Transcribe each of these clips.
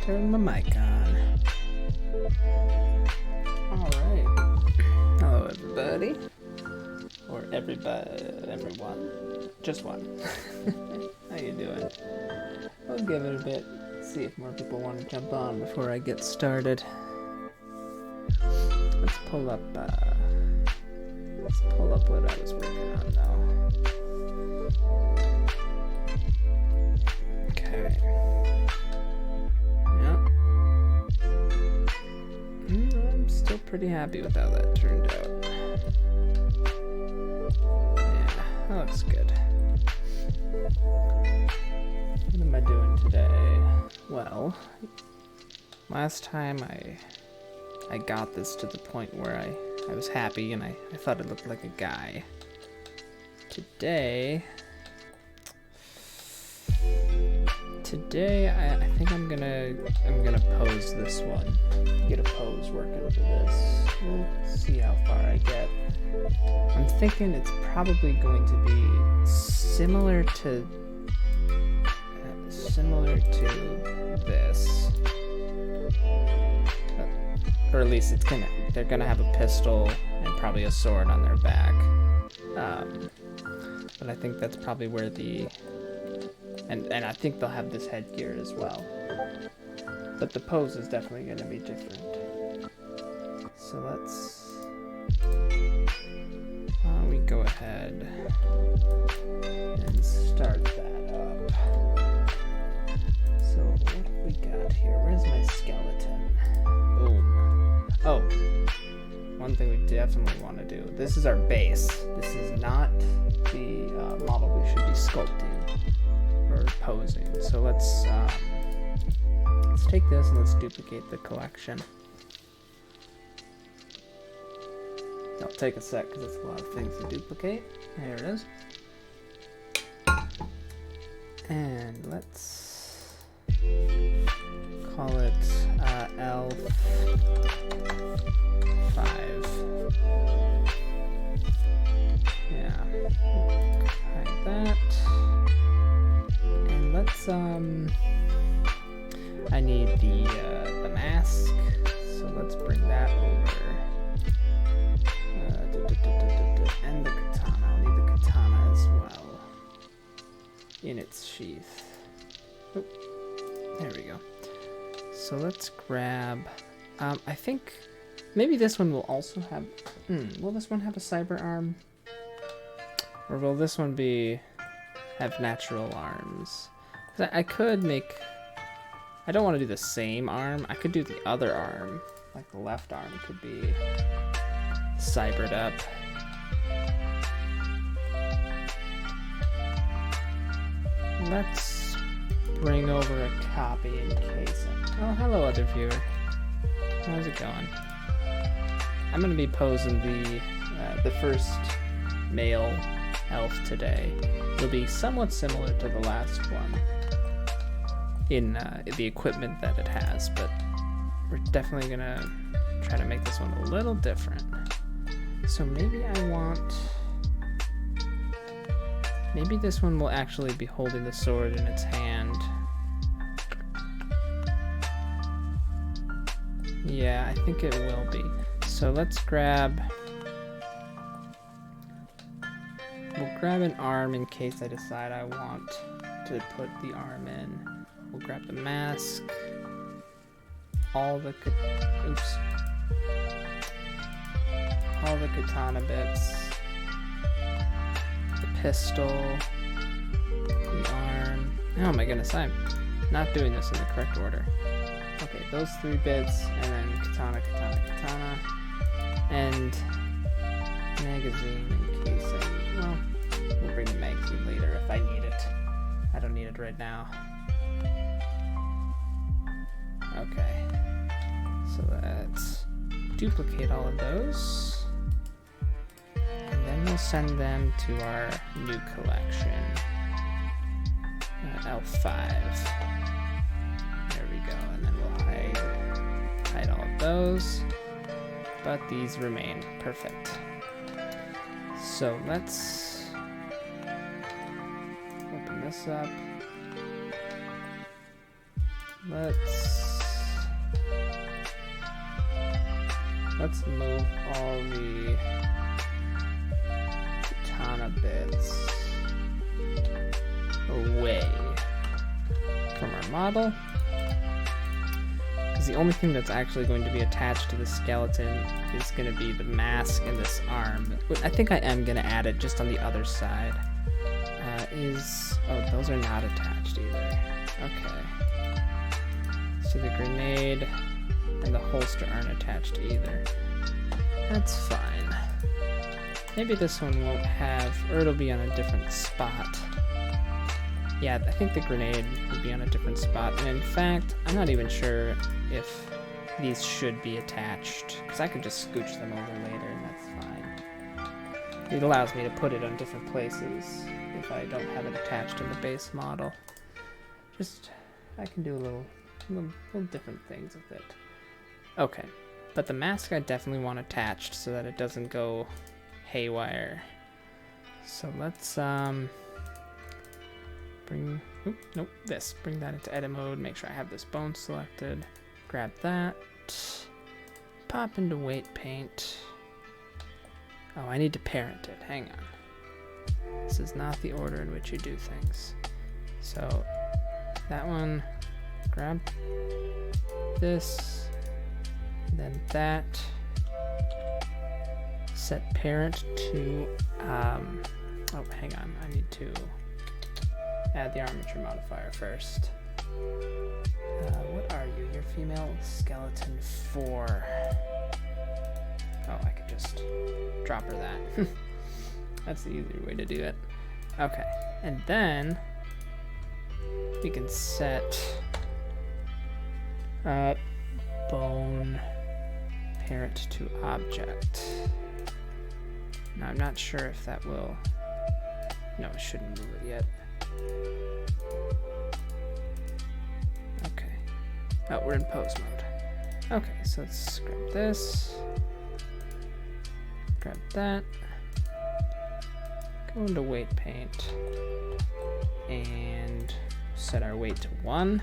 turn my mic on. Alright. Hello everybody. Or everyone. Just one. How you doing? I'll give it a bit. See if more people want to jump on before I get started. Let's pull up what I was working on now. Okay. Yep. I'm still pretty happy with how that turned out. Yeah, that looks good. What am I doing today? Well, last time I got this to the point where I was happy and I thought it looked like a guy. Today I think I'm gonna pose this one. Get a pose working for this. We'll see how far I get. I'm thinking it's probably going to be similar to this, or at least they're gonna have a pistol and probably a sword on their back. But I think that's probably where and I think they'll have this headgear as well. But the pose is definitely going to be different. So let's we go ahead and start that up. So what have we got here? Where's my skeleton? Boom. Oh, one thing we definitely want to do. This is our base. This is not the model we should be sculpting or posing. So let's take this and let's duplicate the collection. I'll take a sec because it's a lot of things to duplicate. There it is. And let's call it L5. Yeah. Hide that. And let's I need the mask, so let's bring that over. And the katana. I'll need the katana as well in its sheath. Oh, there we go. So let's grab. I think maybe this one will also have. Will this one have a cyber arm, or will this one have natural arms? 'Cause I could make. I don't want to do the same arm. I could do the other arm, like the left arm could be cybered up. Let's bring over a copy in case. Oh, hello, other viewer. How's it going? I'm gonna be posing the first male elf today. It'll be somewhat similar to the last one in the equipment that it has, but we're definitely gonna try to make this one a little different. So maybe maybe this one will actually be holding the sword in its hand. Yeah, I think it will be. So let's grab. We'll grab an arm in case I decide I want to put the arm in. We'll grab the mask. All the katana bits. The pistol. The arm. Oh my goodness, I'm not doing this in the correct order. Okay, those 3 bits, and then katana, and magazine in case we'll bring the magazine later if I need it. I don't need it right now. Okay, so let's duplicate all of those, and then we'll send them to our new collection, L5. There we go, and then we'll hide all of those, but these remain perfect. So let's open this up. Let's move all the katana bits away from our model, because the only thing that's actually going to be attached to the skeleton is going to be the mask and this arm. I think I am going to add it just on the other side. Oh, those are not attached either. Okay. So the grenade and the holster aren't attached either. That's fine. Maybe this one won't have, or it'll be on a different spot. Yeah, I think the grenade will be on a different spot. And in fact, I'm not even sure if these should be attached, because I could just scooch them over later and that's fine. It allows me to put it on different places if I don't have it attached in the base model. I can do little different things with it. Okay, but the mask I definitely want attached so that it doesn't go haywire. So let's bring that into edit mode, make sure I have this bone selected, grab that, pop into weight paint. Oh, I need to parent it, hang on. This is not the order in which you do things. So that one, grab this, then that, set parent to, oh, hang on, I need to add the armature modifier first. What are you? You're female skeleton 4. Oh, I could just drop her that. That's the easier way to do it. Okay, and then we can set bone parent to object. Now, I'm not sure if that will... No, it shouldn't move it yet. Okay. Oh, we're in pose mode. Okay, so let's grab this. Grab that. Go into weight paint. And set our weight to 1.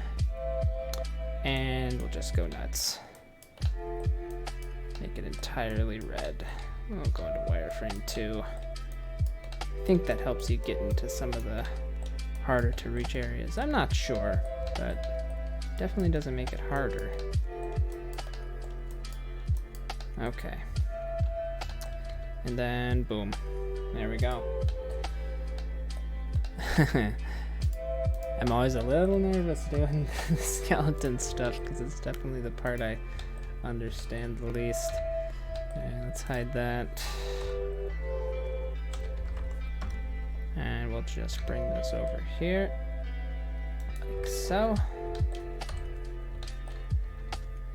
And we'll just go nuts. Make it entirely red. We'll go into wireframe 2. I think that helps you get into some of the harder to reach areas. I'm not sure, but definitely doesn't make it harder. Okay. And then boom. There we go. I'm always a little nervous doing the skeleton stuff because it's definitely the part I understand the least. Okay, let's hide that. And we'll just bring this over here, like so.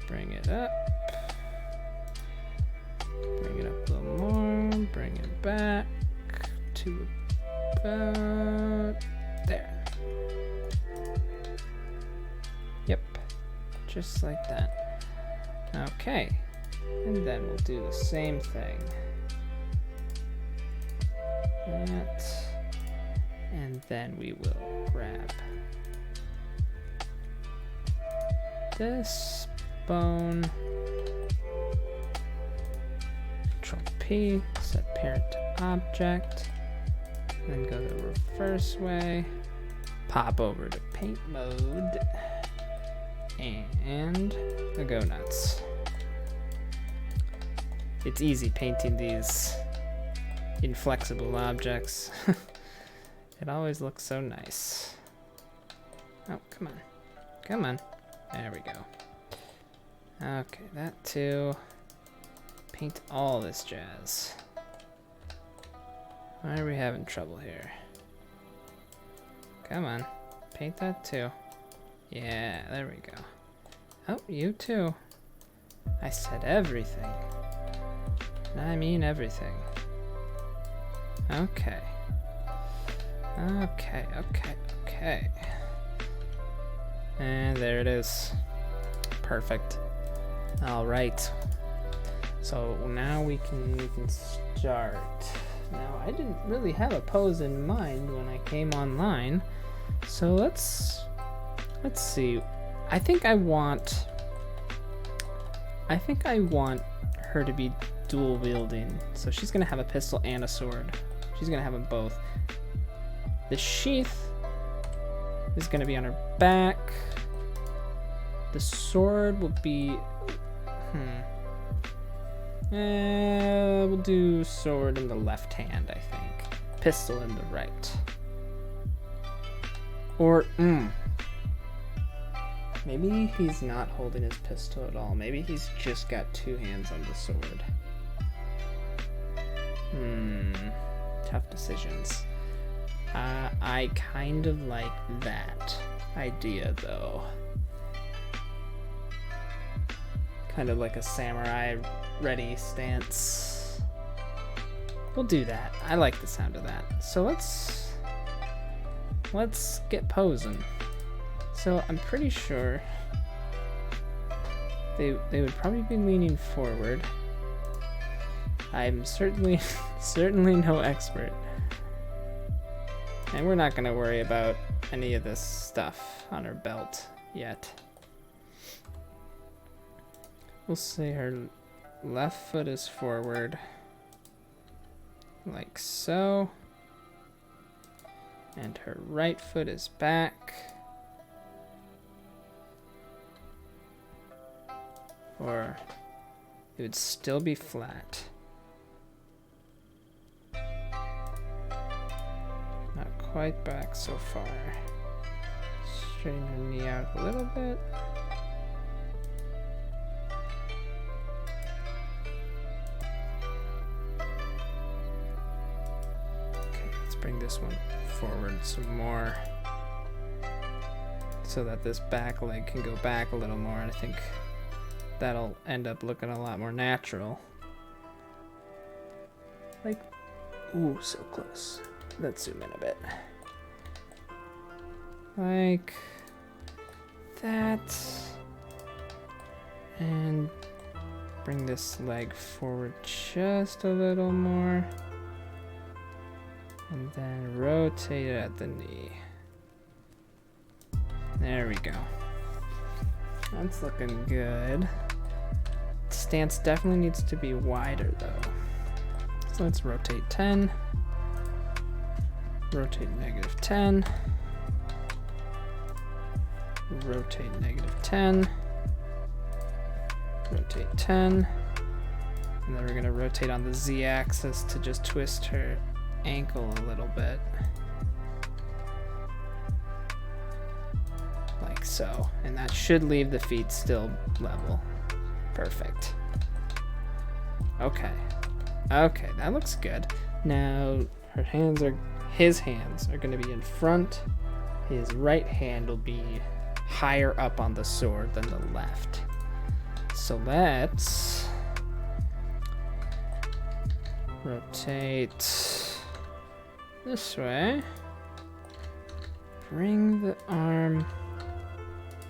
Bring it up. Bring it up a little more. Bring it back to about there. Yep, just like that. Okay, and then we'll do the same thing. That, and then we will grab this bone, Control P, set parent to object, then go the reverse way, pop over to paint mode, and go nuts. It's easy painting these inflexible objects. It always looks so nice. Oh, come on. Come on. There we go. Okay, that too. Paint all this jazz. Why are we having trouble here? Come on. Paint that too. Yeah, there we go. Oh, you too. I said everything. I mean everything. Okay. Okay. And there it is. Perfect. All right. So now we can start. Now I didn't really have a pose in mind when I came online. So let's see. I think I want her to be dual wielding. So she's gonna have a pistol and a sword. She's gonna have them both. The sheath is gonna be on her back. The sword will be, we'll do sword in the left hand, I think. Pistol in the right. Or, maybe he's not holding his pistol at all. Maybe he's just got 2 hands on the sword. Tough decisions. I kind of like that idea though. Kind of like a samurai ready stance. We'll do that. I like the sound of that. So let's get posing. So I'm pretty sure they would probably be leaning forward. I'm certainly no expert. And we're not gonna worry about any of this stuff on her belt yet. We'll say her left foot is forward, like so. And her right foot is back. Or it would still be flat. Not quite back so far. Straighten her knee out a little bit. Okay, let's bring this one forward some more so that this back leg can go back a little more, and I think that'll end up looking a lot more natural. Ooh, so close. Let's zoom in a bit. Like that. And bring this leg forward just a little more. And then rotate it at the knee. There we go. That's looking good. Stance definitely needs to be wider though. So let's rotate 10. Rotate -10. Rotate -10. Rotate 10. And then we're gonna rotate on the Z-axis to just twist her ankle a little bit. Like so. And that should leave the feet still level. Perfect. Okay. Okay, that looks good. Now his hands are gonna be in front. His right hand will be higher up on the sword than the left. So let's rotate this way. Bring the arm.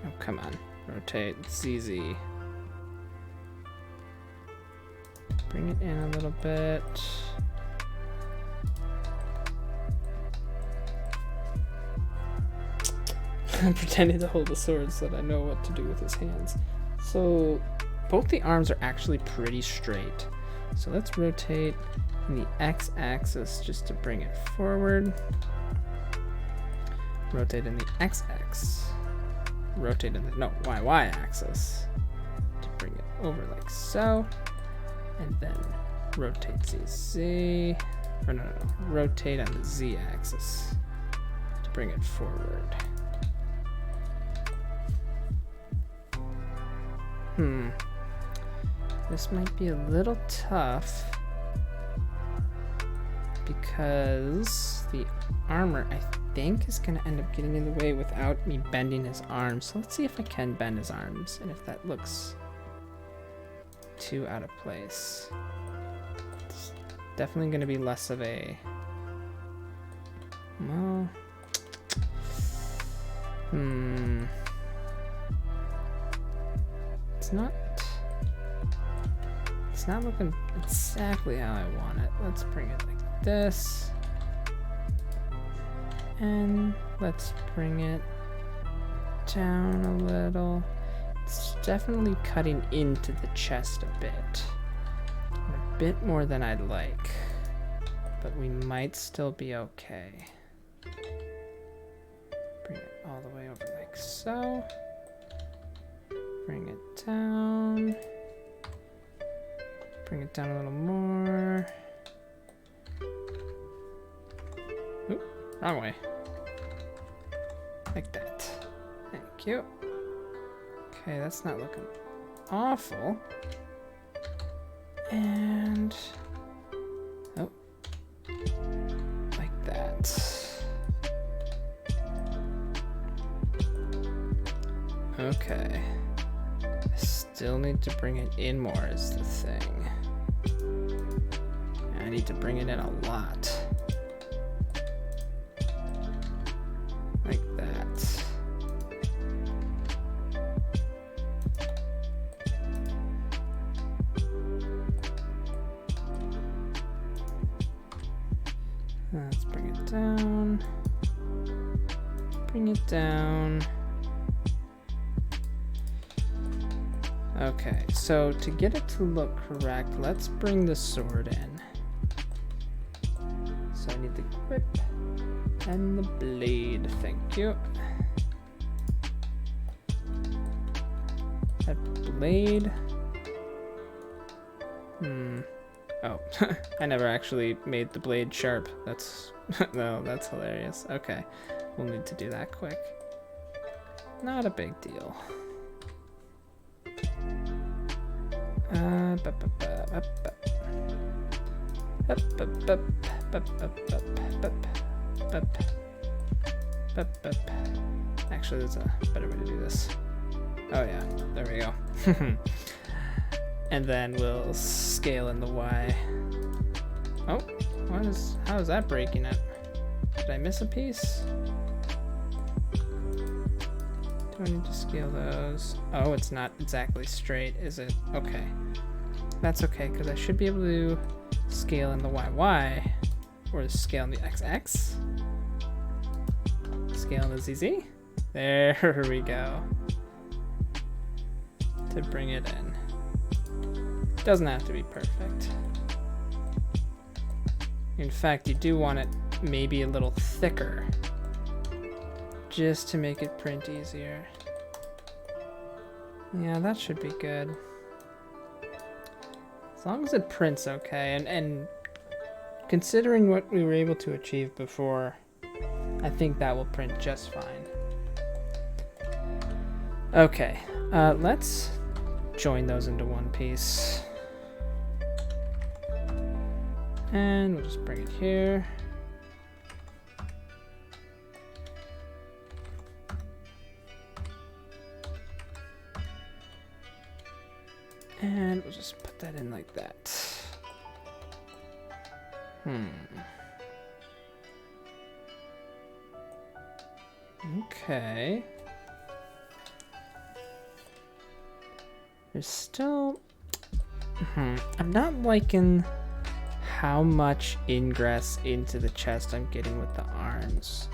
Oh, come on. Rotate ZZ. Bring it in a little bit. I'm pretending to hold the sword so that I know what to do with his hands. So both the arms are actually pretty straight. So let's rotate in the X-axis just to bring it forward. Rotate in the XX. Rotate in the Y-axis to bring it over like so. And then rotate ZZ. Or no. Rotate on the Z-axis to bring it forward. This might be a little tough because the armor, I think, is going to end up getting in the way without me bending his arms. So let's see if I can bend his arms and if that looks too out of place. It's definitely going to be less of a... Well... It's not looking exactly how I want it. Let's bring it like this. And let's bring it down a little. It's definitely cutting into the chest a bit. A bit more than I'd like. But we might still be okay. Bring it all the way over like so. Bring it down. Bring it down a little more. Oop, wrong way. Like that. Thank you. Okay, that's not looking awful. And... oh. Like that. Okay. Still need to bring it in more is the thing. I need to bring it in a lot. Like that. Let's bring it down. Bring it down. Okay, so to get it to look correct, let's bring the sword in. So I need the grip and the blade, thank you. That blade. Oh, I never actually made the blade sharp. That's, no, that's hilarious. Okay, we'll need to do that quick. Not a big deal. Actually, there's a better way to do this. Oh yeah, there we go. And then we'll scale in the Y. Oh, How is that breaking it? Did I miss a piece? Do I need to scale those? Oh, it's not exactly straight, is it? Okay. That's okay, because I should be able to scale in the YY, or scale in the XX. Scale in the ZZ. There we go. To bring it in. Doesn't have to be perfect. In fact, you do want it maybe a little thicker, just to make it print easier. Yeah, that should be good. As long as it prints okay, and considering what we were able to achieve before, I think that will print just fine. Okay, let's join those into one piece. And we'll just bring it here. And we'll just put that in like that. Okay. There's still... I'm not liking how much ingress into the chest I'm getting with the arms.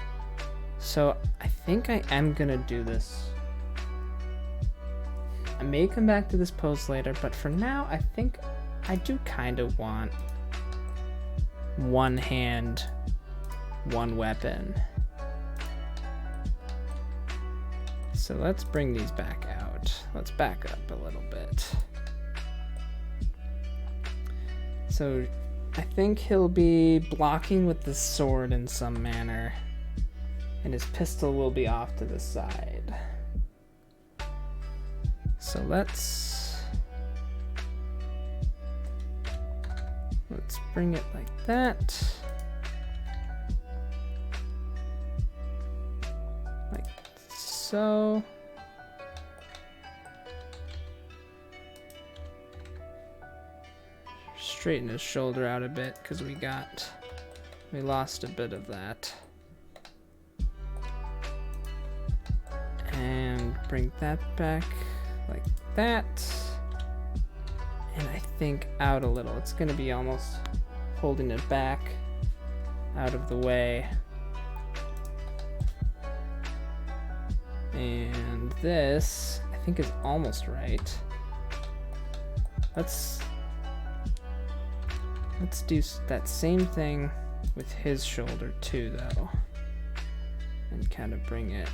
So I think I am gonna do this. I may come back to this pose later, but for now, I think I do kind of want one hand, one weapon. So let's bring these back out. Let's back up a little bit. So I think he'll be blocking with the sword in some manner, and his pistol will be off to the side. So let's bring it like that. Like so. Straighten his shoulder out a bit because we lost a bit of that. And bring that back like that. And I think out a little. It's going to be almost holding it back out of the way. And this, I think, is almost right. Let's do that same thing with his shoulder too, though. And kind of bring it...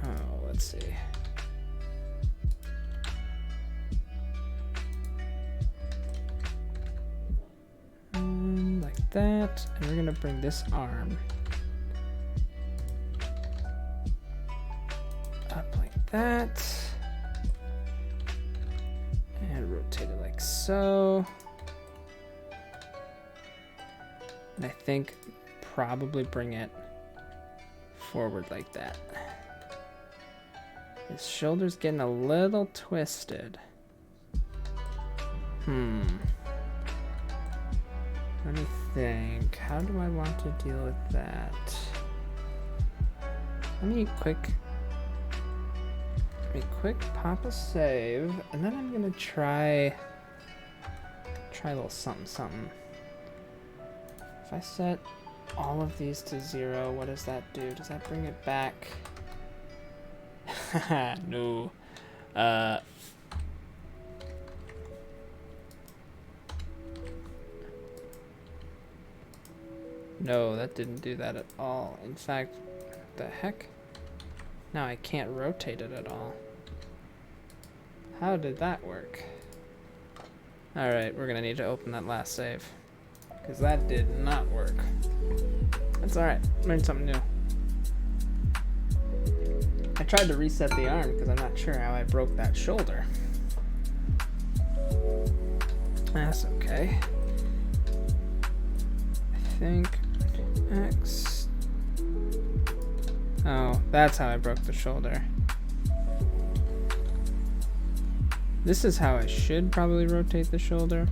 Oh, let's see. Like that, and we're gonna bring this arm up like that, and rotate it like so. And I think probably bring it forward like that. His shoulder's getting a little twisted. Let me think. How do I want to deal with that? Let me quick pop a save, and then I'm gonna try a little something. If I set all of these to 0, what does that do? Does that bring it back? No. No, that didn't do that at all. In fact, what the heck? Now I can't rotate it at all. How did that work? Alright, we're gonna need to open that last save, because that did not work. That's alright, learned something new. I tried to reset the arm because I'm not sure how I broke that shoulder. That's okay. I think X. Oh, that's how I broke the shoulder. This is how I should probably rotate the shoulder.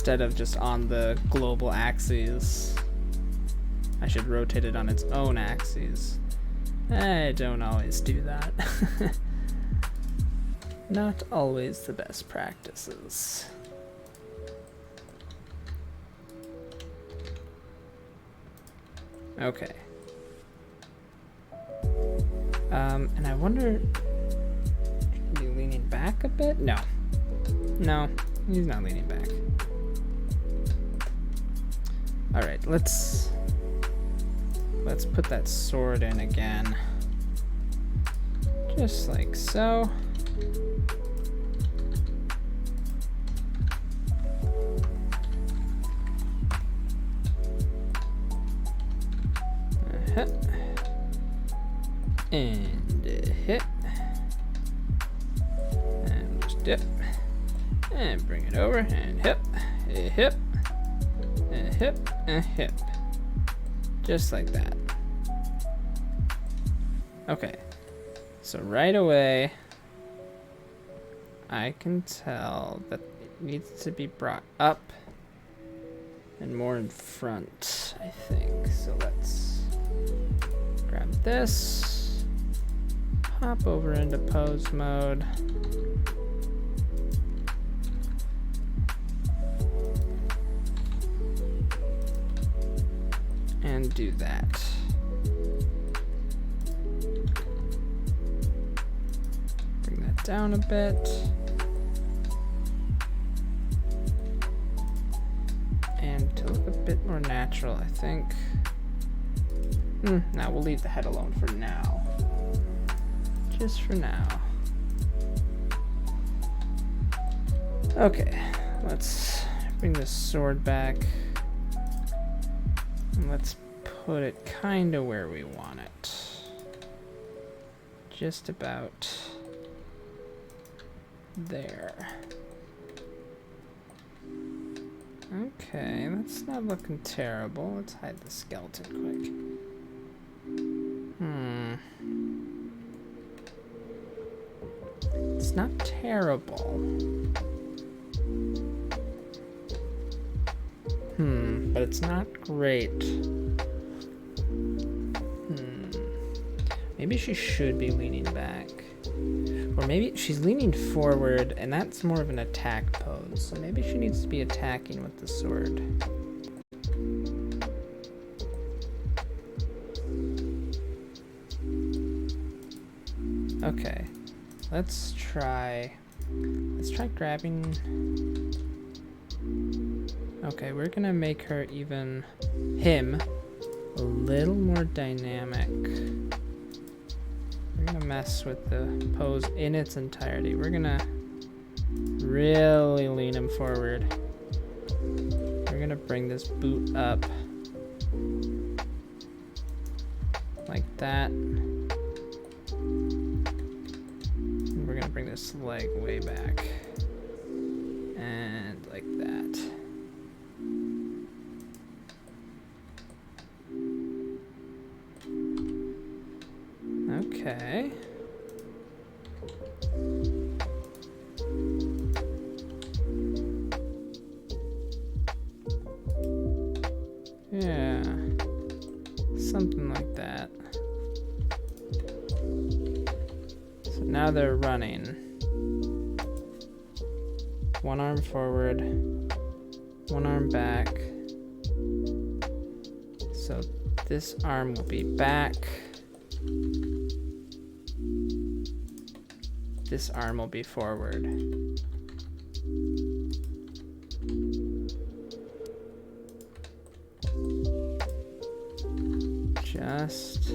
instead of just on the global axes. I should rotate it on its own axes. I don't always do that. Not always the best practices. Okay. And I wonder, should he be leaning back a bit? No. No, he's not leaning back. All right, let's put that sword in again. Just like so. And hit. And just dip. And bring it over and hip. A hip. And hip. And hip. Just like that. Okay. So right away, I can tell that it needs to be brought up and more in front, I think. So let's grab this, pop over into pose mode. And do that. Bring that down a bit. And to look a bit more natural, I think. Now we'll leave the head alone for now. Just for now. Okay, let's bring this sword back. And let's put it kind of where we want it. Just about there. Okay, that's not looking terrible. Let's hide the skeleton quick. It's not terrible. But it's not great. Maybe she should be leaning back. Or maybe she's leaning forward, and that's more of an attack pose. So maybe she needs to be attacking with the sword. Okay, let's try grabbing. Okay, we're gonna make her him a little more dynamic. We're gonna mess with the pose in its entirety. We're gonna really lean him forward. We're gonna bring this boot up like that. And we're gonna bring this leg way back. And like that. Okay. Yeah. Something like that. So now they're running. One arm forward, one arm back. So this arm will be back. This arm will be forward. Just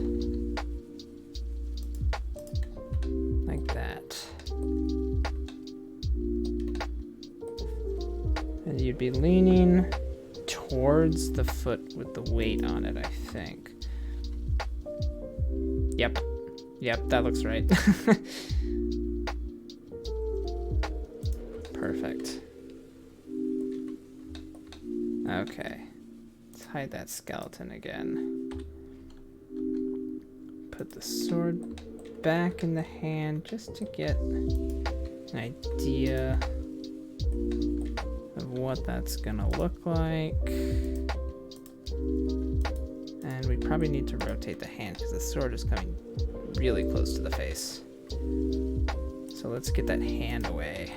like that. And you'd be leaning towards the foot with the weight on it, I think. Yep. Yep, that looks right. Perfect. Okay. Let's hide that skeleton again. Put the sword back in the hand just to get an idea of of what that's gonna look like. And we probably need to rotate the hand because the sword is coming really close to the face. So let's get that hand away.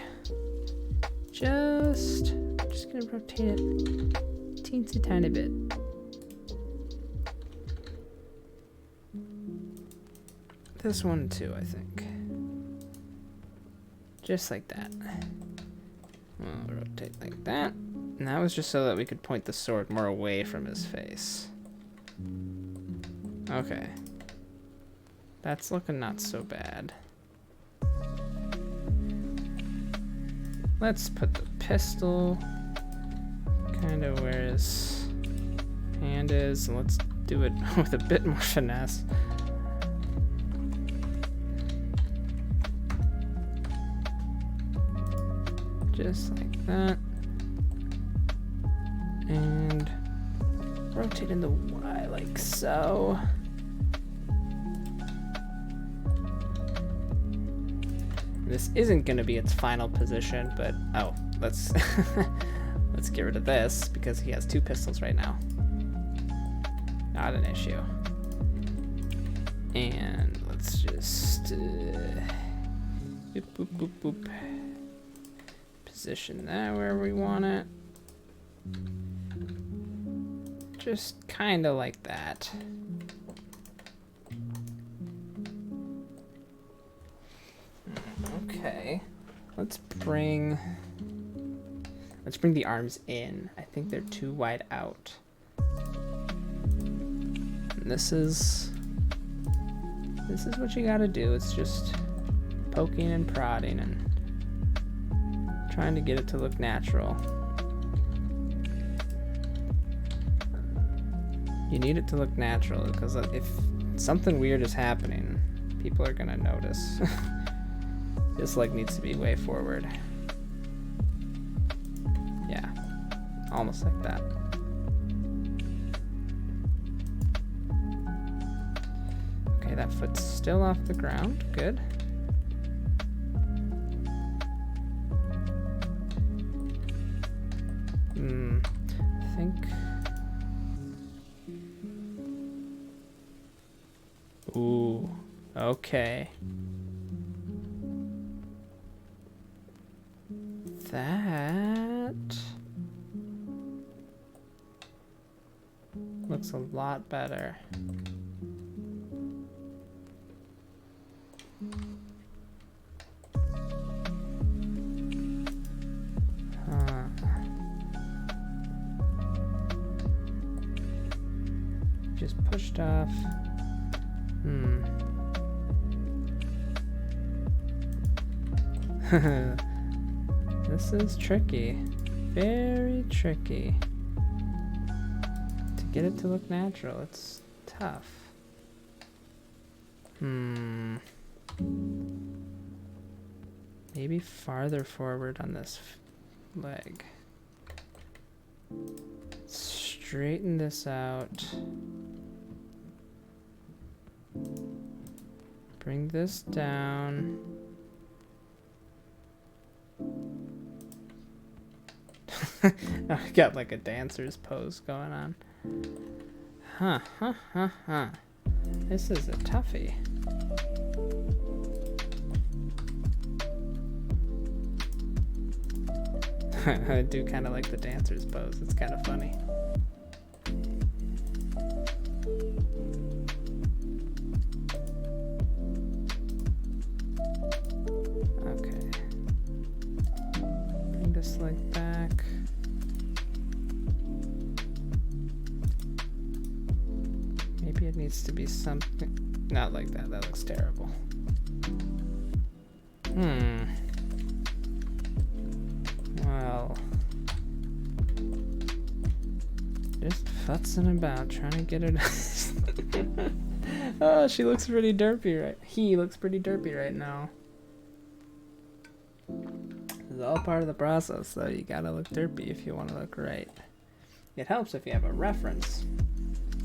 Just gonna rotate it teensy tiny bit. This one too, I think. Just like that. We'll rotate like that. And that was just so that we could point the sword more away from his face. Okay. That's looking not so bad. Let's put the pistol kind of where his hand is. And let's do it with a bit more finesse. Just like that. And rotate in the Y like so. This isn't going to be its final position, but oh, let's let's get rid of this because he has 2 pistols right now. Not an issue. And let's just boop, boop, boop, boop. Position that where we want it. Just kind of like that. Okay, let's bring the arms in. I think they're too wide out. And this is what you gotta do. It's just poking and prodding and trying to get it to look natural. You need it to look natural because if something weird is happening, people are gonna notice. This leg needs to be way forward. Yeah, almost like that. Okay, that foot's still off the ground. Good. I think. Ooh, okay. That looks a lot better. Just pushed off. This is tricky. Very tricky. To get it to look natural, it's tough. Maybe farther forward on this leg. Straighten this out. Bring this down. I got like a dancer's pose going on. This is a toughie. I do kind of like the dancer's pose. It's kind of funny. Okay. Bring this leg back. Maybe it needs to be something. Not like that. That looks terrible. Well, just futzing about, trying to get her to... Oh, she looks pretty derpy, right? He looks pretty derpy right now. It's all part of the process, though. You gotta look derpy if you want to look right. It helps if you have a reference.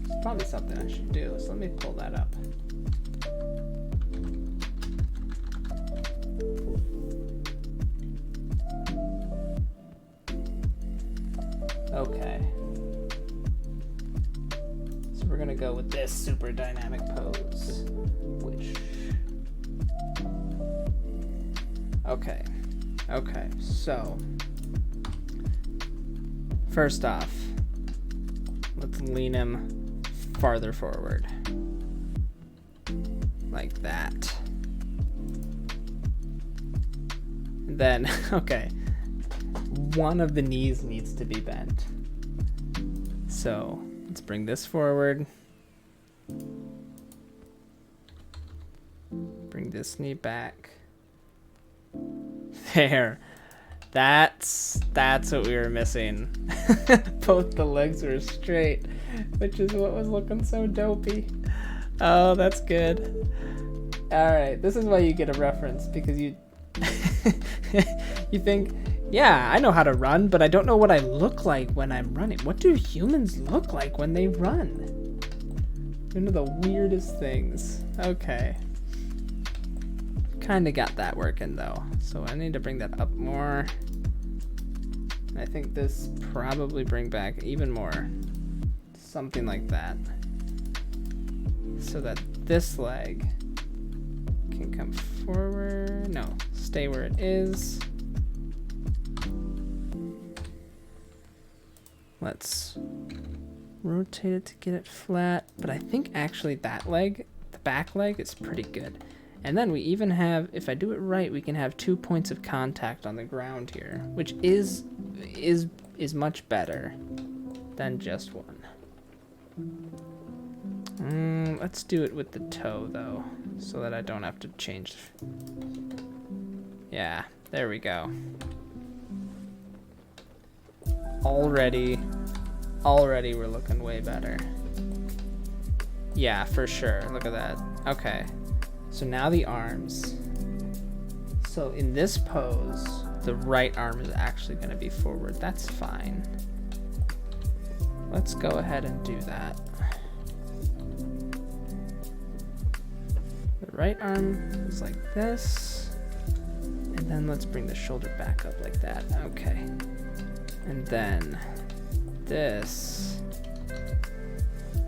It's probably something I should do, so let me pull that up. we're gonna go with this super dynamic pose, which, okay, so, first off, let's lean him farther forward, like that. And then, okay, one of the knees needs to be bent. So let's bring this forward. Bring this knee back. There. That's what we were missing. Both the legs were straight, which is what was looking so dopey. Oh, that's good. All right, this is why you get a reference, because you you think, yeah, I know how to run, but I don't know what I look like when I'm running. What do humans look like when they run? One of the weirdest things. Okay. Kind of got that working though. So I need to bring that up more. I think this probably bring back even more. Something like that. So that this leg can come forward. No, stay where it is. Let's rotate it to get it flat. But I think actually that leg, the back leg, is pretty good. And then we even have, if I do it right, we can have 2 points of contact on the ground here, which is much better than just one. Let's do it with the toe though, so that I don't have to change. Yeah, there we go. Already we're looking way better. Yeah, for sure. Look at that. Okay. So now the arms. So in this pose, the right arm is actually going to be forward. That's fine. Let's go ahead and do that. The right arm is like this. And then let's bring the shoulder back up like that. Okay. And then this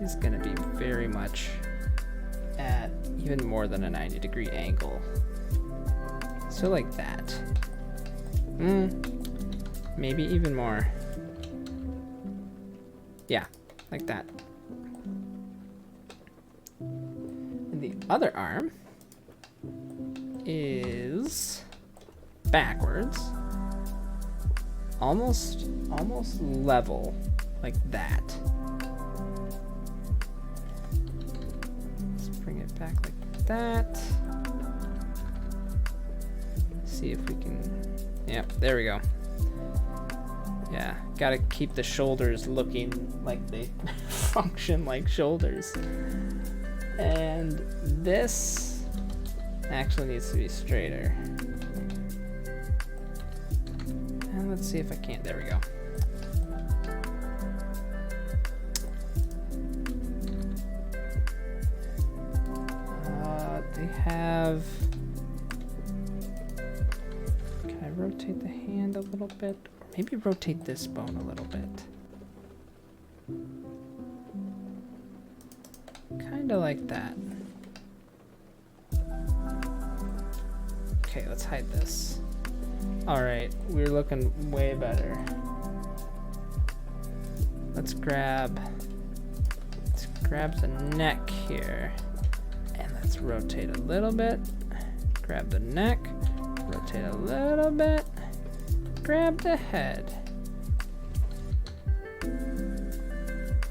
is going to be very much at even more than a 90-degree angle. So like that. Maybe even more. Yeah, like that. And the other arm is backwards. Almost level, like that. Let's bring it back like that. See if we can, yep, there we go. Yeah, gotta keep the shoulders looking like they function like shoulders. And this actually needs to be straighter. And let's see if I can't, there we go. They have, can I rotate the hand a little bit? Or maybe rotate this bone a little bit. Kind of like that. Okay, let's hide this. All right, we're looking way better. Let's grab the neck here, and let's rotate a little bit. Grab the neck, rotate a little bit, grab the head.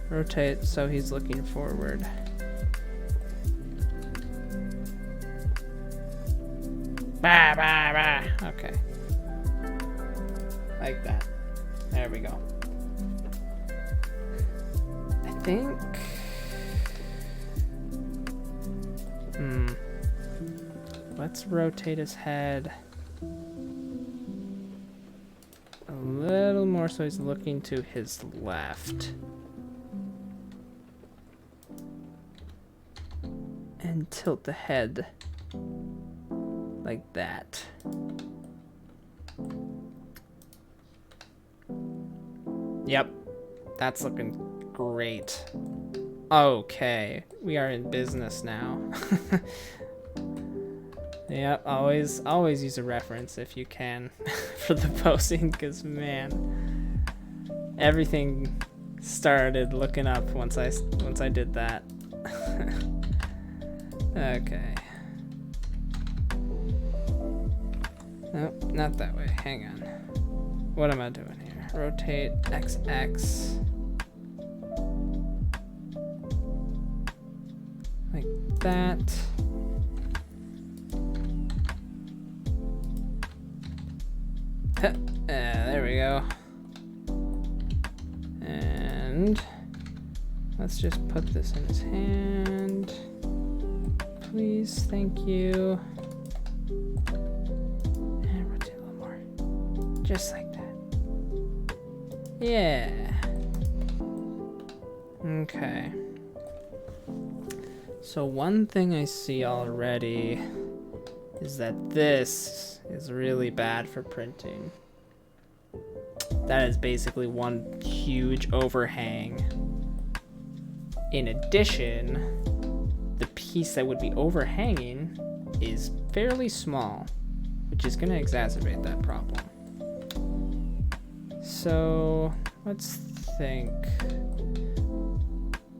Rotate so he's looking forward. Bah, bah, bah. Okay. Like that. There we go. I think... Let's rotate his head a little more so he's looking to his left. And tilt the head like that. Yep, that's looking great. Okay, we are in business now. Yep, always use a reference if you can for the posing, because man, everything started looking up once I did that. Okay. Nope, not that way. Hang on. What am I doing here? Rotate XX. Like that. There we go. And let's just put this in his hand. Please, thank you. And rotate a little more. Just like that. Yeah. Okay. So one thing I see already is that this is really bad for printing. That is basically one huge overhang. In addition, the piece that would be overhanging is fairly small, which is going to exacerbate that problem. So let's think.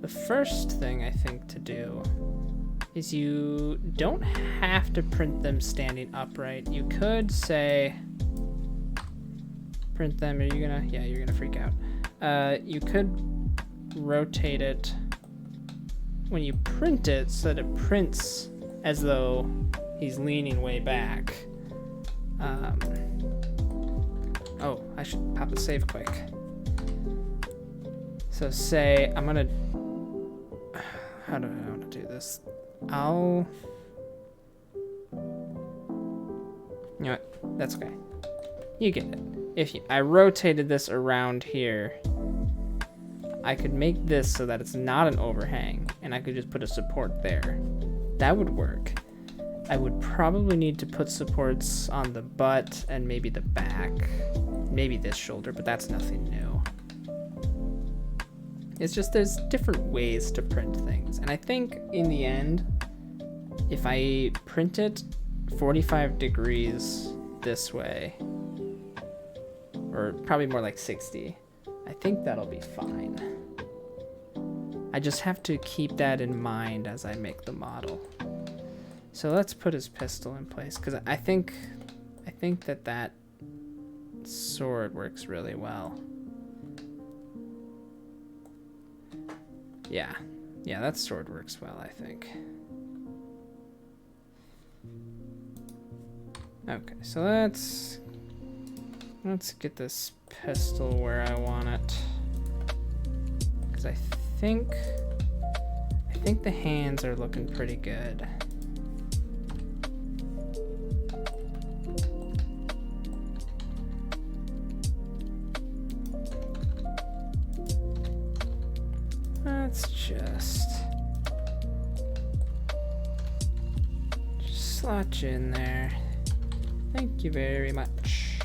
The first thing I think to do is you don't have to print them standing upright. You could say, print them, are you gonna, yeah, you're gonna freak out. You could rotate it when you print it so that it prints as though he's leaning way back. Oh, I should pop a save quick. So say, I'm gonna, how do I want to do this? You know what, that's okay. You get it. If I rotated this around here, I could make this so that it's not an overhang, and I could just put a support there. That would work. I would probably need to put supports on the butt and maybe the back, maybe this shoulder, but that's nothing new. It's just there's different ways to print things, and I think in the end, if I print it 45 degrees this way, or probably more like 60, I think that'll be fine. I just have to keep that in mind as I make the model. So let's put his pistol in place, because I think that sword works really well. Yeah, that sword works well, I think. Okay, so let's get this pistol where I want it, because I think the hands are looking pretty good. Let's just slot you in there. Thank you very much.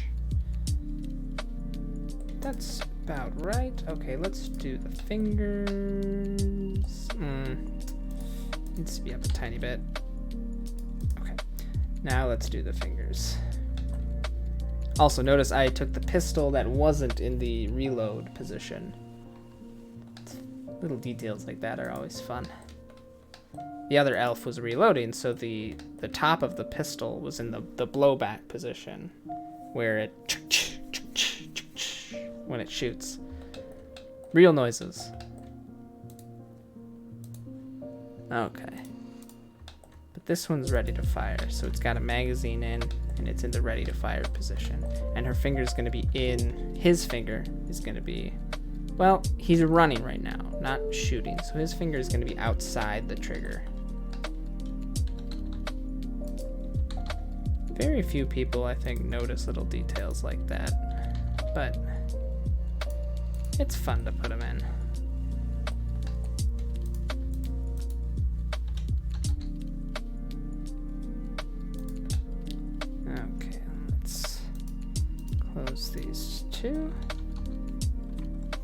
That's about right. Okay, let's do the fingers. Needs to be up a tiny bit. Okay, now let's do the fingers. Also, notice I took the pistol that wasn't in the reload position. Little details like that are always fun. The other elf was reloading, so the top of the pistol was in the blowback position, where it when it shoots. Real noises. Okay. But this one's ready to fire, so it's got a magazine in, and it's in the ready to fire position. And her finger's gonna be in, his finger is gonna be, well, he's running right now, not shooting, so his finger is gonna be outside the trigger. Very few people, I think, notice little details like that, but it's fun to put them in. Okay, let's close these two.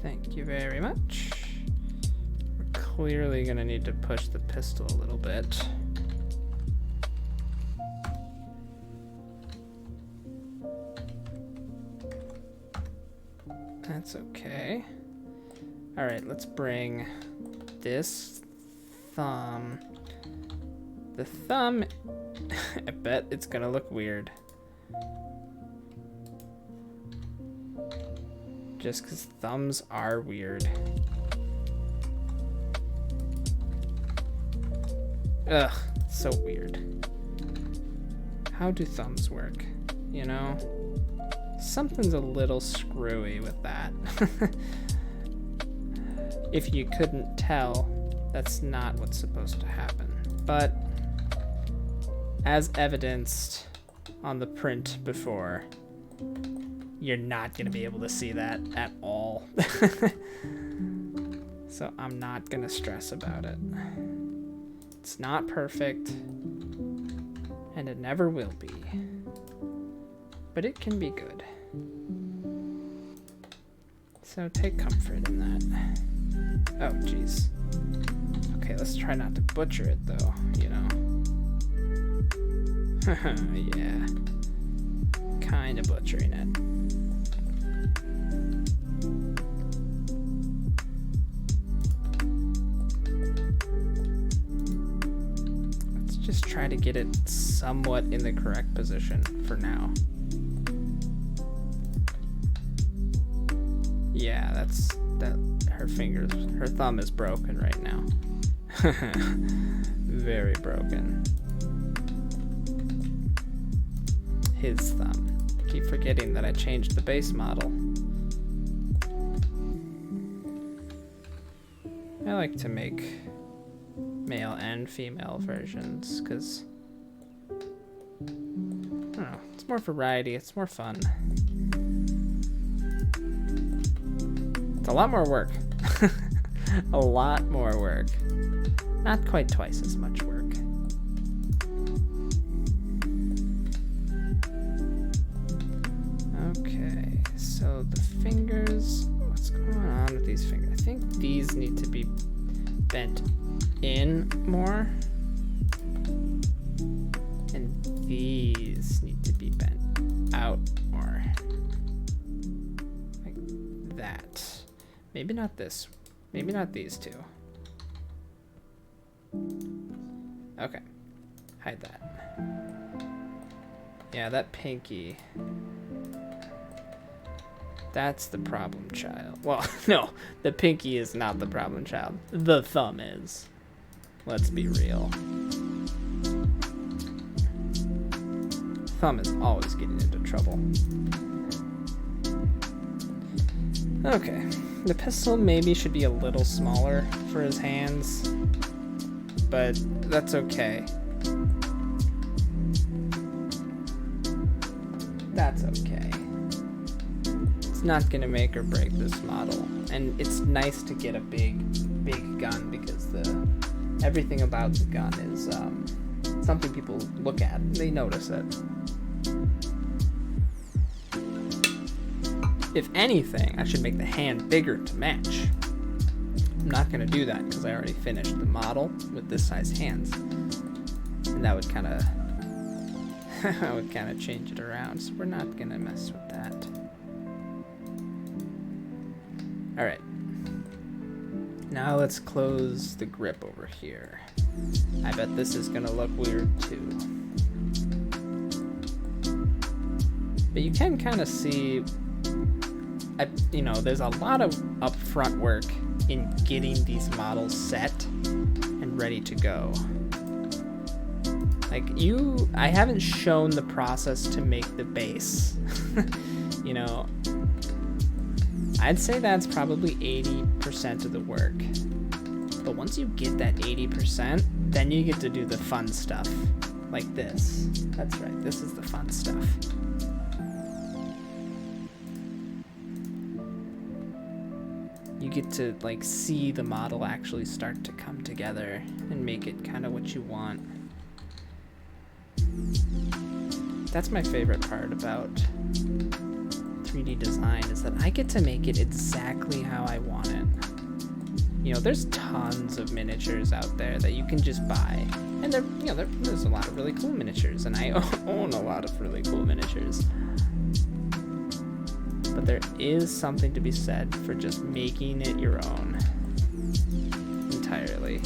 Thank you very much. We're clearly gonna need to push the pistol a little bit. That's okay. All right, let's bring this thumb. The thumb, I bet it's gonna look weird. Just because thumbs are weird. Ugh, so weird. How do thumbs work? You know? Something's a little screwy with that. If you couldn't tell, that's not what's supposed to happen. But as evidenced on the print before, you're not going to be able to see that at all. So I'm not going to stress about it. It's not perfect, and it never will be. But it can be good. So take comfort in that. Oh, jeez. Okay, let's try not to butcher it, though, you know. Yeah. Kind of butchering it. Let's just try to get it somewhat in the correct position for now. Yeah, her thumb is broken right now. Very broken. His thumb. I keep forgetting that I changed the base model. I like to make male and female versions because, I don't know, it's more variety, it's more fun. It's a lot more work. A lot more work. Not quite twice as much work. Okay, so the fingers, what's going on with these fingers? I think these need to be bent in more. And these need to be bent out more. Like that. Maybe not this. Maybe not these two. Okay. Hide that. Yeah, that pinky. That's the problem child. Well, no, the pinky is not the problem child. The thumb is. Let's be real. Thumb is always getting into trouble. Okay. The pistol maybe should be a little smaller for his hands, but that's okay. That's okay. It's not gonna make or break this model, and it's nice to get a big gun because everything about the gun is something people look at and they notice it. If anything, I should make the hand bigger to match. I'm not going to do that because I already finished the model with this size hands. And that would kind of change it around, so we're not going to mess with that. All right. Now let's close the grip over here. I bet this is going to look weird too. But you can kind of see, there's a lot of upfront work in getting these models set and ready to go. Like I haven't shown the process to make the base. I'd say that's probably 80% of the work. But once you get that 80%, then you get to do the fun stuff, like this. That's right, this is the fun stuff. You get to see the model actually start to come together and make it kind of what you want. That's my favorite part about 3D design, is that I get to make it exactly how I want it. You know, there's tons of miniatures out there that you can just buy. And there, you know, there's a lot of really cool miniatures, and I own a lot of really cool miniatures. But there is something to be said for just making it your own entirely.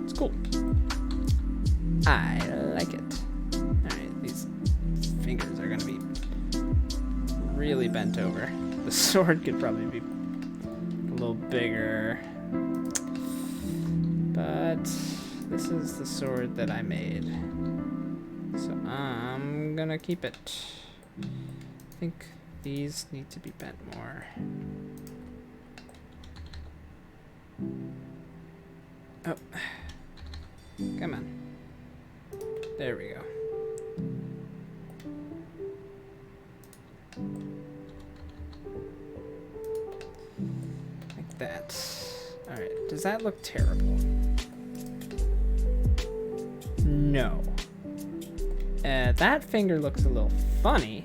It's cool. I like it. Alright, these fingers are gonna be really bent over. The sword could probably be a little bigger. But this is the sword that I made. So I'm gonna keep it. I think these need to be bent more. Oh. Come on. There we go. Like that. Alright, does that look terrible? No. That finger looks a little funny.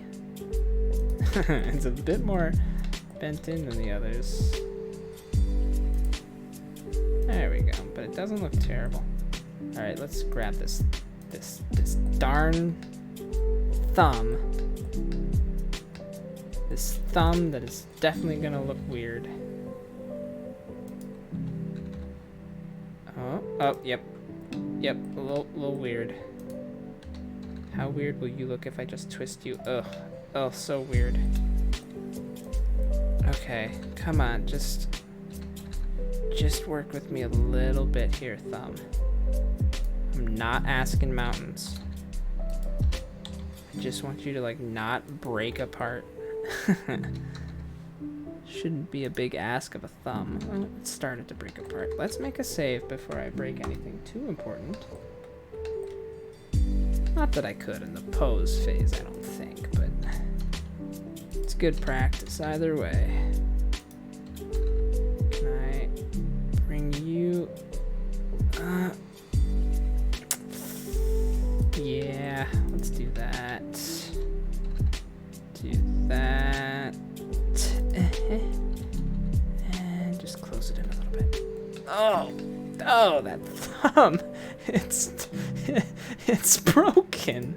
It's a bit more bent in than the others. There we go, but it doesn't look terrible. Alright, let's grab this darn thumb. This thumb that is definitely gonna look weird. Oh, yep. Yep, a little weird. How weird will you look if I just twist you? Ugh. Oh, so weird. Okay, come on, just work with me a little bit here, thumb. I'm not asking mountains. I just want you to, like, not break apart. Shouldn't be a big ask of a thumb. Oh, it started to break apart. Let's make a save before I break anything too important. Not that I could in the pose phase, I don't think, but it's good practice either way. Can I bring you... yeah, let's do that. Do that. And just close it in a little bit. Oh, that thumb. It's broken.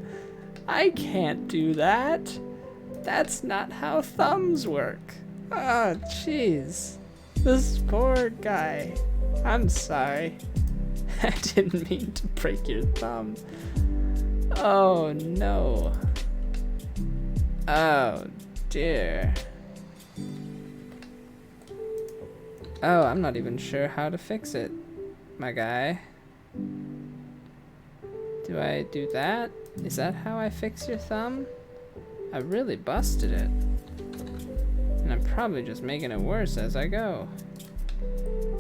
I can't do that. That's not how thumbs work. Oh, jeez. This poor guy. I'm sorry. I didn't mean to break your thumb. Oh, no. Oh, dear. Oh, I'm not even sure how to fix it, my guy. Do I do that? Is that how I fix your thumb? I really busted it. And I'm probably just making it worse as I go.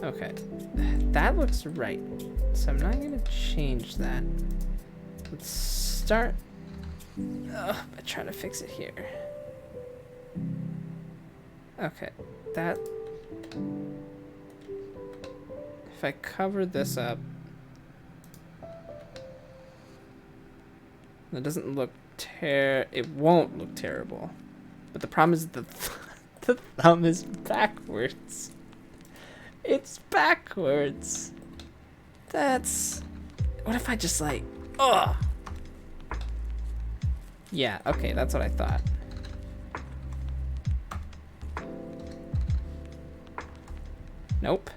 Okay, that looks right. So I'm not gonna change that. Let's start by trying to fix it here. Okay, that... If I cover this up, it doesn't look it won't look terrible. But the problem is the thumb is backwards. It's backwards. That's... What if I just like... Ugh! Yeah, okay, that's what I thought. Nope.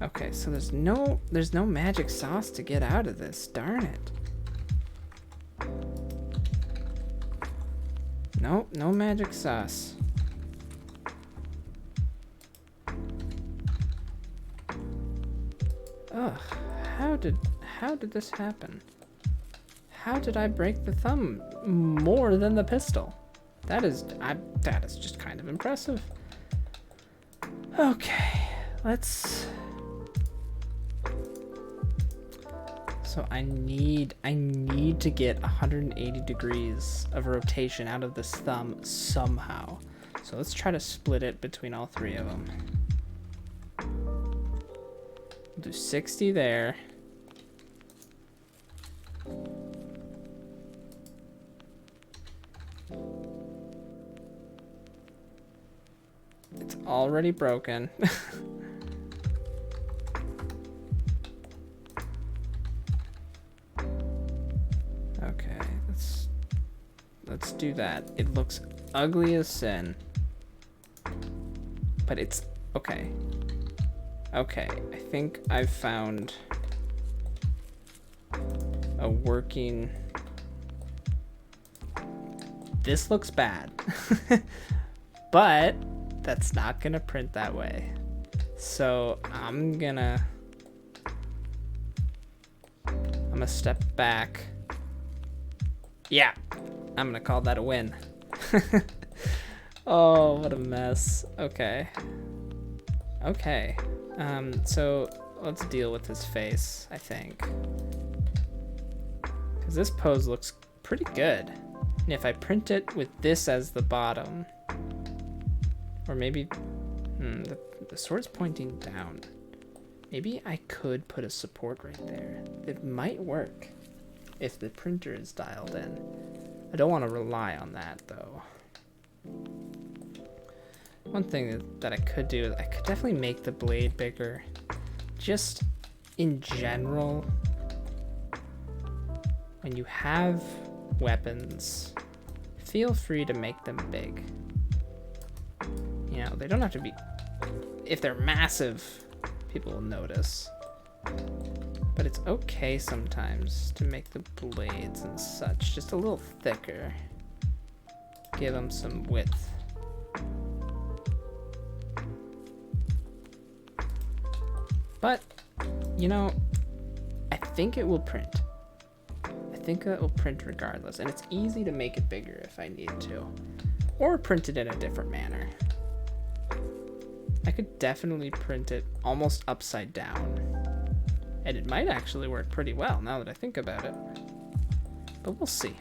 Okay, so there's no magic sauce to get out of this. Darn it. Nope, no magic sauce. Ugh, how did this happen? How did I break the thumb more than the pistol? That is just kind of impressive. Okay, let's... So I need to get 180 degrees of rotation out of this thumb somehow. So let's try to split it between all three of them. We'll do 60 there. It's already broken. Okay, let's do that. It looks ugly as sin, but it's okay. Okay, I think I've found a working. This looks bad, but that's not gonna print that way. So I'm gonna step back. Yeah, I'm gonna call that a win. Oh, what a mess. Okay. Okay. So let's deal with his face, I think. Because this pose looks pretty good. And if I print it with this as the bottom, or maybe the sword's pointing down. Maybe I could put a support right there. It might work if the printer is dialed in. I don't want to rely on that though. One thing that I could do is I could definitely make the blade bigger. Just in general, when you have weapons, feel free to make them big. You know, they don't have to be, if they're massive, people will notice. But it's okay sometimes to make the blades and such just a little thicker. Give them some width. But, you know, I think it will print. I think it will print regardless. And it's easy to make it bigger if I need to. Or print it in a different manner. I could definitely print it almost upside down. And it might actually work pretty well now that I think about it. But we'll see.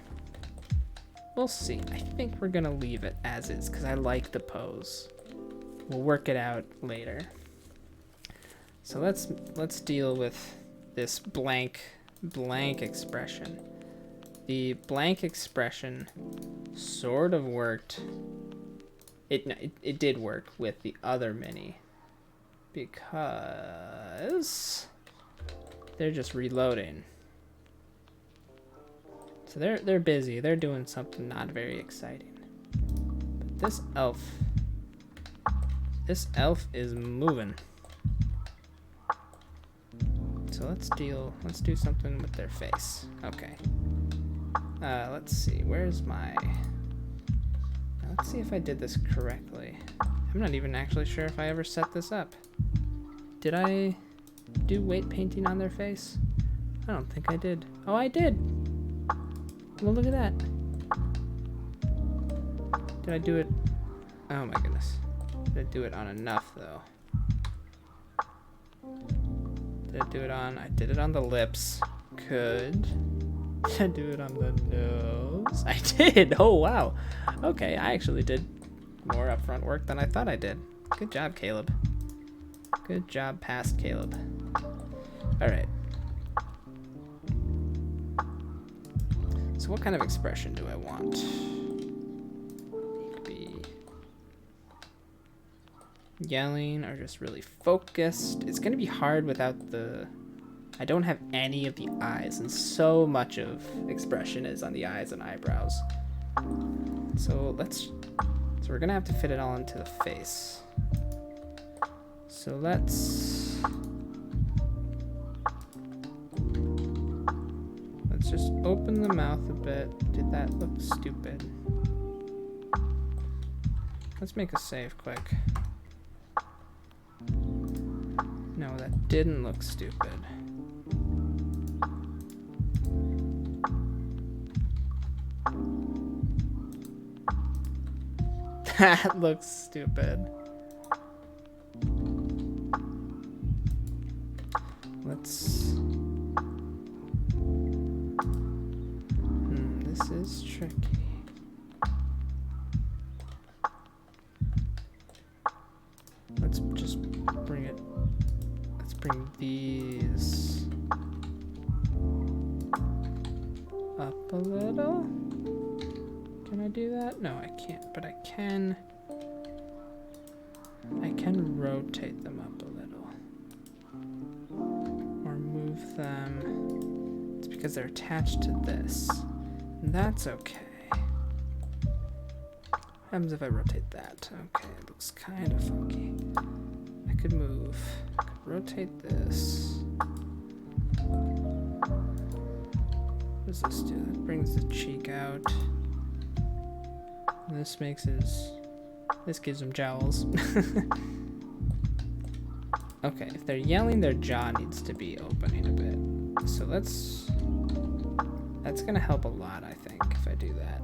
We'll see. I think we're gonna leave it as is because I like the pose. We'll work it out later. So let's deal with this blank expression. The blank expression sort of worked. It did work with the other mini because they're just reloading. So they're busy. They're doing something not very exciting. But this elf is moving. So let's do something with their face. Okay. Let's see. Where's my? Let's see if I did this correctly. I'm not even actually sure if I ever set this up. Did I do weight painting on their face? I don't think I did. Oh, I did. Well, look at that. Did I do it? Oh my goodness. Did I do it on enough though? Did I do it on? I did it on the lips. Good. Did I do it on the nose? I did. Oh wow. Okay, I actually did more upfront work than I thought I did. Good job, Caleb. Good job, past Caleb. All right. So what kind of expression do I want? It could be yelling or just really focused. It's gonna be hard without the, I don't have any of the eyes, and so much of expression is on the eyes and eyebrows. So we're gonna have to fit it all into the face. So let's just open the mouth a bit. Did that look stupid? Let's make a save quick. No, that didn't look stupid. That looks stupid. This is tricky. Let's just bring it. Let's bring these up a little. Can I do that? No, I can't, but I can rotate them up a little. Or move them. It's because they're attached to this. That's okay. What happens if I rotate that? Okay, it looks kind of funky. I could move. I could rotate this. What does this do? That brings the cheek out. And this makes his... This gives him jowls. Okay, if they're yelling, their jaw needs to be opening a bit. So let's... That's gonna help a lot, I think, if I do that.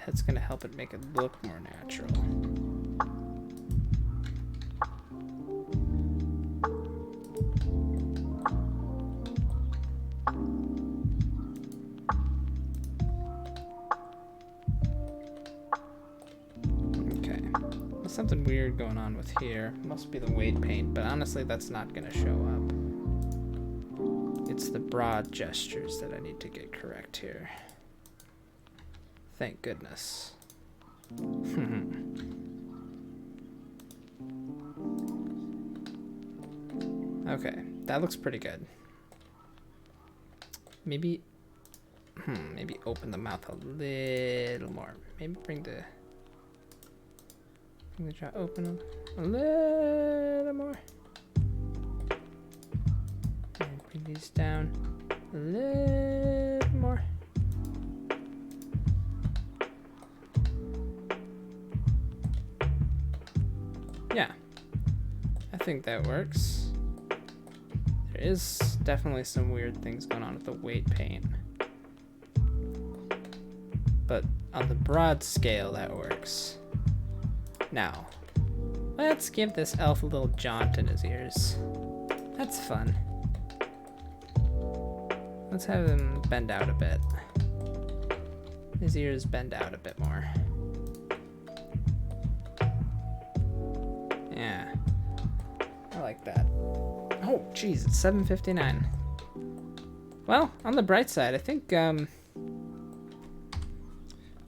That's gonna help it make it look more natural. Something weird going on with here. Must be the weight paint, but honestly that's not gonna show up. It's the broad gestures that I need to get correct here. Thank goodness. Okay, that looks pretty good. Maybe maybe open the mouth a little more. Maybe bring the jaw open a little more. And bring these down a little more. Yeah, I think that works. There is definitely some weird things going on with the weight paint. But on the broad scale, that works. Now, let's give this elf a little jaunt in his ears. That's fun. Let's have him bend out a bit. His ears bend out a bit more. Yeah, I like that. Oh, geez, it's 7:59. Well, on the bright side, I think, the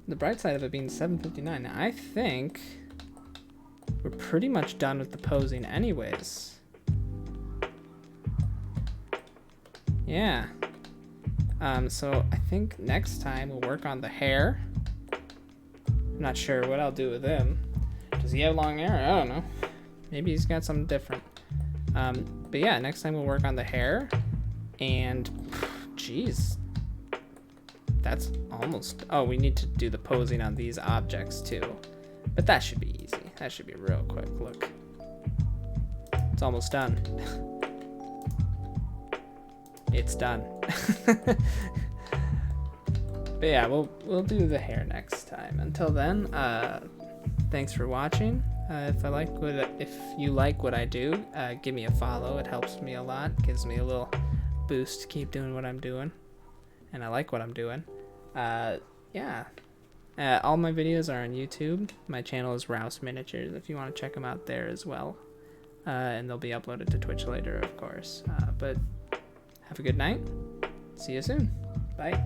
bright side of it being 7:59, I think we're pretty much done with the posing anyways. Yeah. So I think next time we'll work on the hair. I'm not sure what I'll do with him. Does he have long hair? I don't know. Maybe he's got something different. But yeah, next time we'll work on the hair. And, geez. That's almost... Oh, we need to do the posing on these objects too. But that should be easy. That should be real quick. Look. It's almost done. It's done. But yeah, we'll do the hair next time. Until then, thanks for watching. If you like what I do, give me a follow. It helps me a lot. Gives me a little boost to keep doing what I'm doing. And I like what I'm doing. Yeah. All my videos are on YouTube. My channel is ROUS Miniatures if you want to check them out there as well. And they'll be uploaded to Twitch later, of course. But have a good night. See you soon. Bye.